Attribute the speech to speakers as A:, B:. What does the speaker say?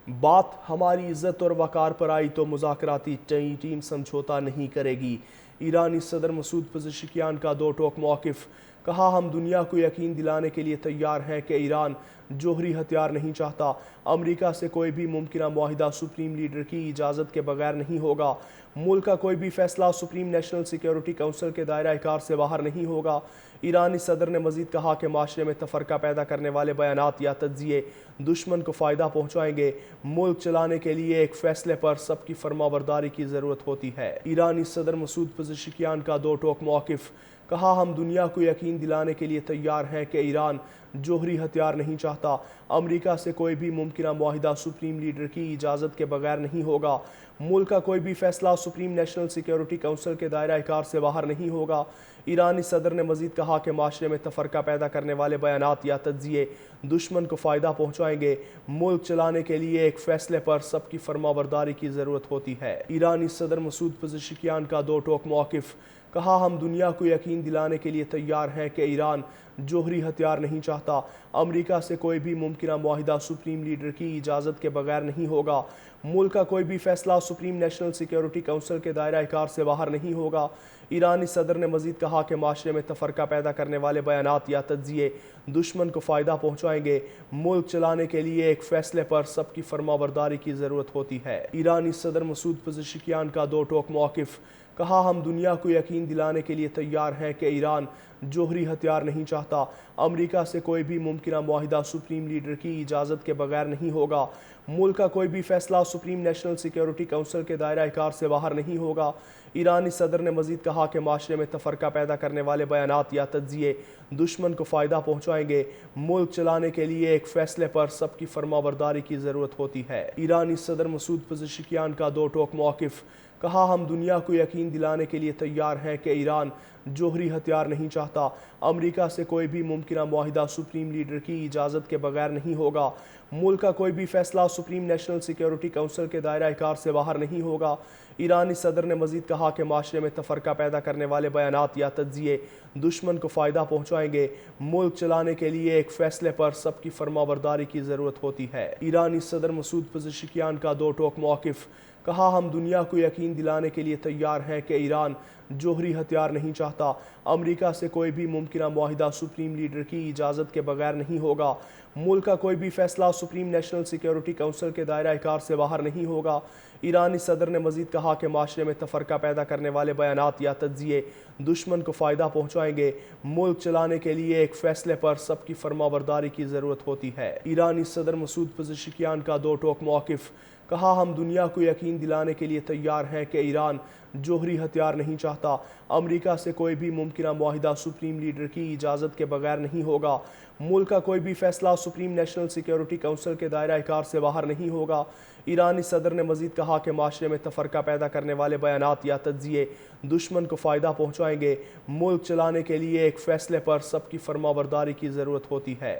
A: بات ہماری عزت اور وقار پر آئی تو مذاکراتی ٹیم سمجھوتا نہیں کرے گی۔ ایرانی صدر مسعود پزشکیان کا دو ٹوک موقف۔ کہا ہم دنیا کو یقین دلانے کے لیے تیار ہیں کہ ایران جوہری ہتھیار نہیں چاہتا۔ امریکہ سے کوئی بھی ممکنہ معاہدہ سپریم لیڈر کی اجازت کے بغیر نہیں ہوگا۔ ملک کا کوئی بھی فیصلہ سپریم نیشنل سیکیورٹی کونسل کے دائرہ کار سے باہر نہیں ہوگا۔ ایرانی صدر نے مزید کہا کہ معاشرے میں تفرقہ پیدا کرنے والے بیانات یا تجزیے دشمن کو فائدہ پہنچائیں گے۔ ملک چلانے کے لیے ایک فیصلے پر سب کی فرمانبرداری کی ضرورت ہوتی ہے۔ ایرانی صدر مسعود پزشکیان کا دو ٹوک موقف۔ کہا ہم دنیا کو یقین دلانے کے لیے تیار ہیں کہ ایران جوہری ہتھیار نہیں چاہتا۔ امریکہ سے کوئی بھی ممکنہ معاہدہ سپریم لیڈر کی اجازت کے بغیر نہیں ہوگا۔ ملک کا کوئی بھی فیصلہ سپریم نیشنل سیکیورٹی کونسل کے دائرہ کار سے باہر نہیں ہوگا۔ ایرانی صدر نے مزید کہا کہ معاشرے میں تفرقہ پیدا کرنے والے بیانات یا تجزیے دشمن کو فائدہ پہنچائیں گے۔ ملک چلانے کے لیے ایک فیصلے پر سب کی فرمانبرداری کی ضرورت ہوتی ہے۔ ایرانی صدر مسعود پزشکیان کا دو ٹوک موقف۔ کہا ہم دنیا کو یقین دلانے کے لیے تیار ہیں کہ ایران جوہری ہتھیار نہیں چاہتا۔ امریکہ سے کوئی بھی ممکنہ معاہدہ سپریم لیڈر کی اجازت کے بغیر نہیں ہوگا۔ ملک کا کوئی بھی فیصلہ سپریم نیشنل سیکیورٹی کونسل کے دائرہ کار سے باہر نہیں ہوگا۔ ایرانی صدر نے مزید کہا کہ معاشرے میں تفرقہ پیدا کرنے والے بیانات یا تجزیے دشمن کو فائدہ پہنچائیں گے۔ ملک چلانے کے لیے ایک فیصلے پر سب کی فرمانبرداری کی ضرورت ہوتی ہے۔ ایرانی صدر مسعود پزشکیان کا دو ٹوک موقف۔ کہا ہم دنیا کو یقین دلانے کے لیے تیار ہیں کہ ایران جوہری ہتھیار نہیں چاہتا۔ امریکہ سے کوئی بھی ممکنہ معاہدہ سپریم لیڈر کی اجازت کے بغیر نہیں ہوگا۔ ملک کا کوئی بھی فیصلہ سپریم نیشنل سیکیورٹی کونسل کے دائرہ کار سے باہر نہیں ہوگا۔ ایرانی صدر نے مزید کہا کہ معاشرے میں تفرقہ پیدا کرنے والے بیانات یا تجزیے دشمن کو فائدہ پہنچائیں گے۔ ملک چلانے کے لیے ایک فیصلے پر سب کی فرمانبرداری کی ضرورت ہوتی ہے۔ ایرانی صدر مسعود پزشکیان کا دو ٹوک موقف۔ کہا ہم دنیا کو یقین دلانے کے لیے تیار ہیں کہ ایران جوہری ہتھیار نہیں چاہتا۔ امریکہ سے کوئی بھی ممکنہ معاہدہ سپریم لیڈر کی اجازت کے بغیر نہیں ہوگا۔ ملک کا کوئی بھی فیصلہ سپریم نیشنل سیکیورٹی کونسل کے دائرہ کار سے باہر نہیں ہوگا۔ ایرانی صدر نے مزید کہا کہ معاشرے میں تفرقہ پیدا کرنے والے بیانات یا تجزیے دشمن کو فائدہ پہنچائیں گے۔ ملک چلانے کے لیے ایک فیصلے پر سب کی فرمانبرداری کی ضرورت ہوتی ہے۔ ایرانی صدر مسعود پزشکیان کا دو ٹوک موقف۔ کہا ہم دنیا کو یقین دلانے کے لیے تیار ہیں کہ ایران جوہری ہتھیار نہیں چاہتا۔ امریکہ سے کوئی بھی ممکنہ معاہدہ سپریم لیڈر کی اجازت کے بغیر نہیں ہوگا۔ ملک کا کوئی بھی فیصلہ سپریم نیشنل سیکیورٹی کونسل کے دائرہ کار سے باہر نہیں ہوگا۔ ایرانی صدر نے مزید کہا کہ معاشرے میں تفرقہ پیدا کرنے والے بیانات یا تجزیے دشمن کو فائدہ پہنچائیں گے۔ ملک چلانے کے لیے ایک فیصلے پر سب کی فرمانبرداری کی ضرورت ہوتی ہے۔ ایرانی صدر مسعود پزشکیان کا دو ٹوک موقف۔ کہا ہم دنیا کو یقین دلانے کے لیے تیار ہیں کہ ایران جوہری ہتھیار نہیں چاہتا۔ امریکہ سے کوئی بھی ممکنہ معاہدہ سپریم لیڈر کی اجازت کے بغیر نہیں ہوگا۔ ملک کا کوئی بھی فیصلہ سپریم نیشنل سیکیورٹی کونسل کے دائرہ کار سے باہر نہیں ہوگا۔ ایرانی صدر نے مزید کہا کہ معاشرے میں تفرقہ پیدا کرنے والے بیانات یا تجزیے دشمن کو فائدہ پہنچائیں گے۔ ملک چلانے کے لیے ایک فیصلے پر سب کی فرمانبرداری کی ضرورت ہوتی ہے۔